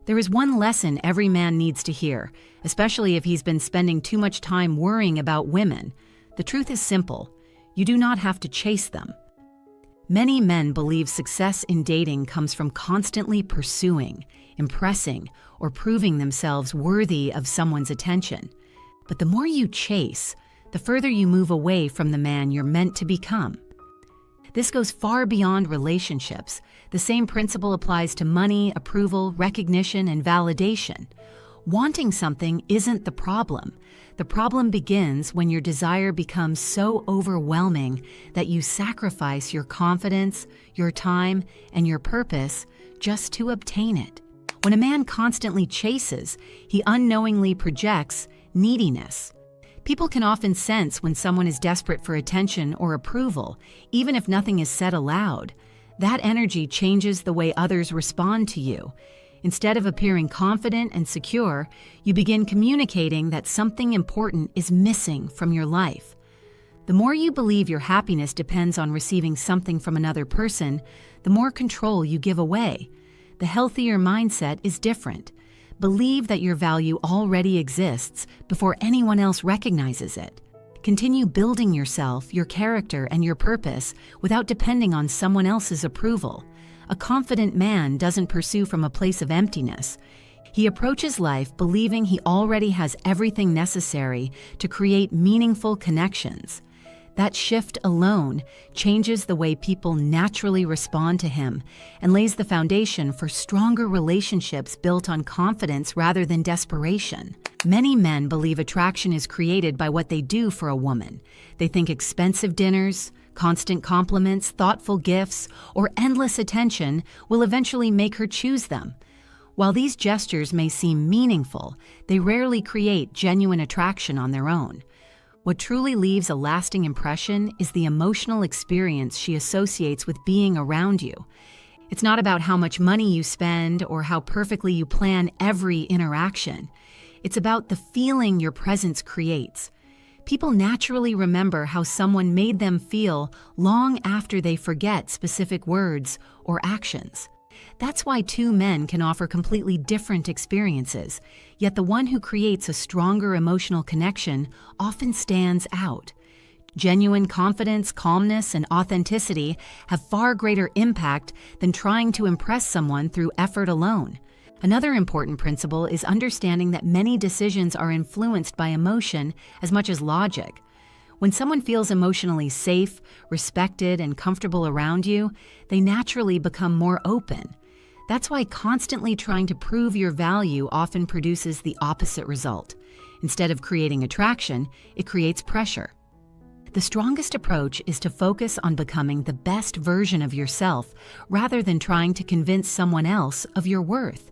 There is one lesson every man needs to hear, especially if he's been spending too much time worrying about women. The truth is simple: you do not have to chase them. Many men believe success in dating comes from constantly pursuing, impressing, or proving themselves worthy of someone's attention. But the more you chase, the further you move away from the man you're meant to become. This goes far beyond relationships. The same principle applies to money, approval, recognition, and validation. Wanting something isn't the problem. The problem begins when your desire becomes so overwhelming that you sacrifice your confidence, your time, and your purpose just to obtain it. When a man constantly chases, he unknowingly projects neediness. People can often sense when someone is desperate for attention or approval, even if nothing is said aloud. That energy changes the way others respond to you. Instead of appearing confident and secure, you begin communicating that something important is missing from your life. The more you believe your happiness depends on receiving something from another person, the more control you give away. The healthier mindset is different. Believe that your value already exists before anyone else recognizes it. Continue building yourself, your character, and your purpose without depending on someone else's approval. A confident man doesn't pursue from a place of emptiness. He approaches life believing he already has everything necessary to create meaningful connections. That shift alone changes the way people naturally respond to him and lays the foundation for stronger relationships built on confidence rather than desperation. Many men believe attraction is created by what they do for a woman. They think expensive dinners, constant compliments, thoughtful gifts, or endless attention will eventually make her choose them. While these gestures may seem meaningful, they rarely create genuine attraction on their own. What truly leaves a lasting impression is the emotional experience she associates with being around you. It's not about how much money you spend or how perfectly you plan every interaction. It's about the feeling your presence creates. People naturally remember how someone made them feel long after they forget specific words or actions. That's why two men can offer completely different experiences, yet the one who creates a stronger emotional connection often stands out. Genuine confidence, calmness, and authenticity have far greater impact than trying to impress someone through effort alone. Another important principle is understanding that many decisions are influenced by emotion as much as logic. When someone feels emotionally safe, respected, and comfortable around you, they naturally become more open. That's why constantly trying to prove your value often produces the opposite result. Instead of creating attraction, it creates pressure. The strongest approach is to focus on becoming the best version of yourself rather than trying to convince someone else of your worth.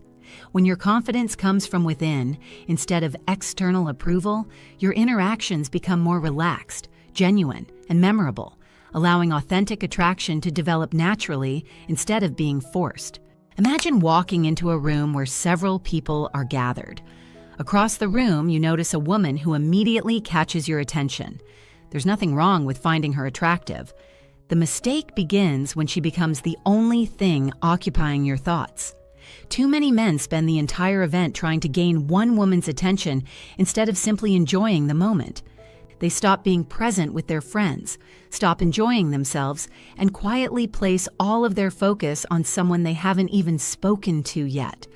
When your confidence comes from within, instead of external approval, your interactions become more relaxed, genuine, and memorable, allowing authentic attraction to develop naturally instead of being forced. Imagine walking into a room where several people are gathered. Across the room, you notice a woman who immediately catches your attention. There's nothing wrong with finding her attractive. The mistake begins when she becomes the only thing occupying your thoughts. Too many men spend the entire event trying to gain one woman's attention instead of simply enjoying the moment. They stop being present with their friends, stop enjoying themselves, and quietly place all of their focus on someone they haven't even spoken to yet.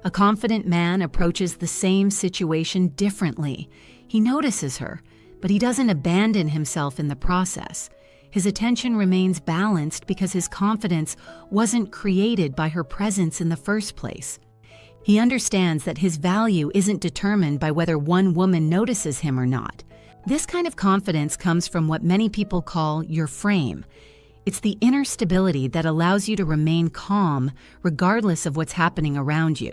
A confident man approaches the same situation differently. He notices her, but he doesn't abandon himself in the process. His attention remains balanced because his confidence wasn't created by her presence in the first place. He understands that his value isn't determined by whether one woman notices him or not. This kind of confidence comes from what many people call your frame. It's the inner stability that allows you to remain calm regardless of what's happening around you.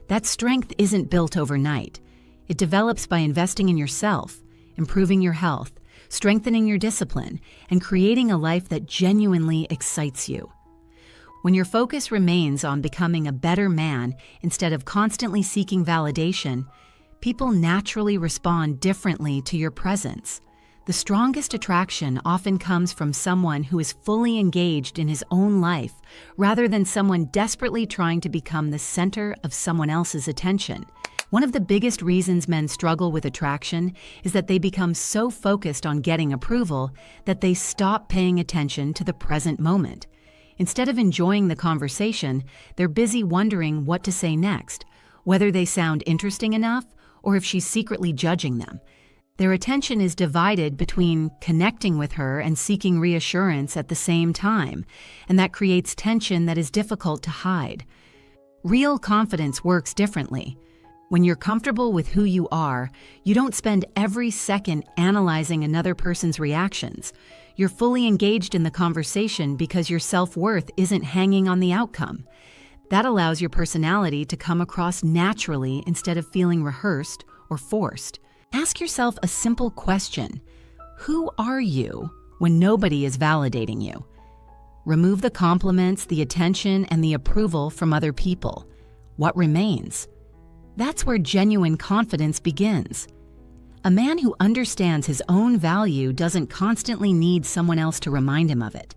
That strength isn't built overnight. It develops by investing in yourself, improving your health, strengthening your discipline, and creating a life that genuinely excites you. When your focus remains on becoming a better man instead of constantly seeking validation, people naturally respond differently to your presence. The strongest attraction often comes from someone who is fully engaged in his own life rather than someone desperately trying to become the center of someone else's attention. One of the biggest reasons men struggle with attraction is that they become so focused on getting approval that they stop paying attention to the present moment. Instead of enjoying the conversation, they're busy wondering what to say next, whether they sound interesting enough or if she's secretly judging them. Their attention is divided between connecting with her and seeking reassurance at the same time, and that creates tension that is difficult to hide. Real confidence works differently. When you're comfortable with who you are, you don't spend every second analyzing another person's reactions. You're fully engaged in the conversation because your self-worth isn't hanging on the outcome. That allows your personality to come across naturally instead of feeling rehearsed or forced. Ask yourself a simple question. Who are you when nobody is validating you? Remove the compliments, the attention, and the approval from other people. What remains? That's where genuine confidence begins. A man who understands his own value doesn't constantly need someone else to remind him of it.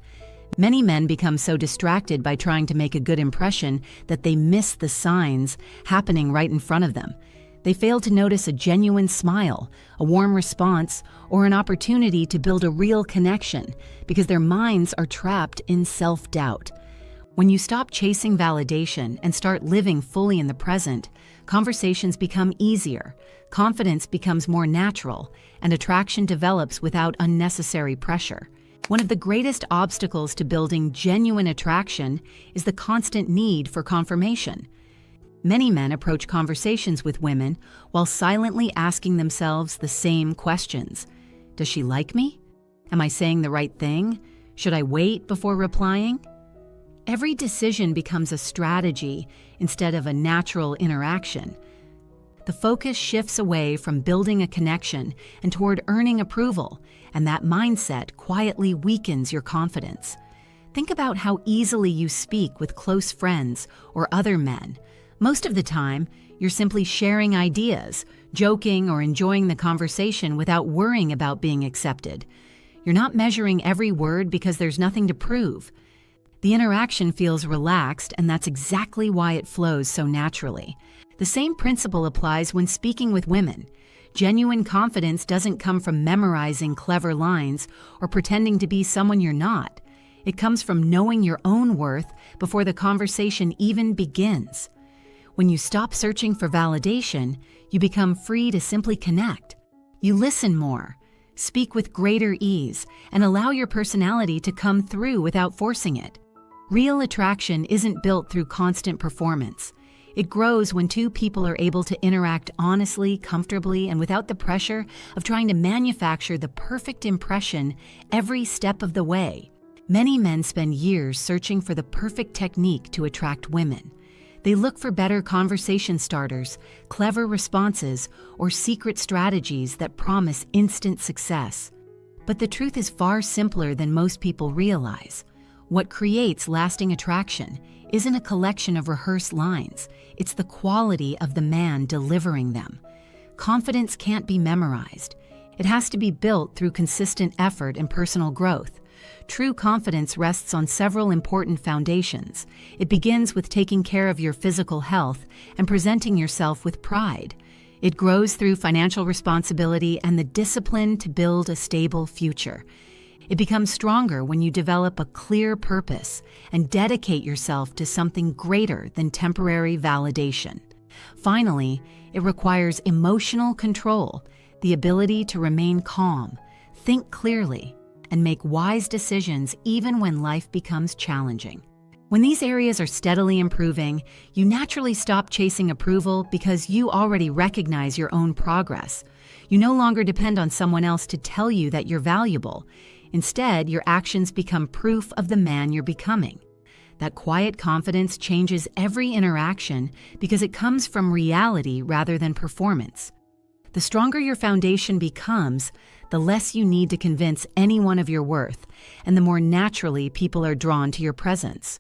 Many men become so distracted by trying to make a good impression that they miss the signs happening right in front of them. They fail to notice a genuine smile, a warm response, or an opportunity to build a real connection because their minds are trapped in self-doubt. When you stop chasing validation and start living fully in the present, conversations become easier, confidence becomes more natural, and attraction develops without unnecessary pressure. One of the greatest obstacles to building genuine attraction is the constant need for confirmation. Many men approach conversations with women while silently asking themselves the same questions. Does she like me? Am I saying the right thing? Should I wait before replying? Every decision becomes a strategy instead of a natural interaction. The focus shifts away from building a connection and toward earning approval, and that mindset quietly weakens your confidence. Think about how easily you speak with close friends or other men. Most of the time, you're simply sharing ideas, joking, or enjoying the conversation without worrying about being accepted. You're not measuring every word because there's nothing to prove. The interaction feels relaxed, and that's exactly why it flows so naturally. The same principle applies when speaking with women. Genuine confidence doesn't come from memorizing clever lines or pretending to be someone you're not. It comes from knowing your own worth before the conversation even begins. When you stop searching for validation, you become free to simply connect. You listen more, speak with greater ease, and allow your personality to come through without forcing it. Real attraction isn't built through constant performance. It grows when two people are able to interact honestly, comfortably, and without the pressure of trying to manufacture the perfect impression every step of the way. Many men spend years searching for the perfect technique to attract women. They look for better conversation starters, clever responses, or secret strategies that promise instant success. But the truth is far simpler than most people realize. What creates lasting attraction isn't a collection of rehearsed lines, it's the quality of the man delivering them. Confidence can't be memorized. It has to be built through consistent effort and personal growth. True confidence rests on several important foundations. It begins with taking care of your physical health and presenting yourself with pride. It grows through financial responsibility and the discipline to build a stable future. It becomes stronger when you develop a clear purpose and dedicate yourself to something greater than temporary validation. Finally, it requires emotional control, the ability to remain calm, think clearly, and make wise decisions even when life becomes challenging. When these areas are steadily improving, you naturally stop chasing approval because you already recognize your own progress. You no longer depend on someone else to tell you that you're valuable. Instead, your actions become proof of the man you're becoming. That quiet confidence changes every interaction because it comes from reality rather than performance. The stronger your foundation becomes, the less you need to convince anyone of your worth, and the more naturally people are drawn to your presence.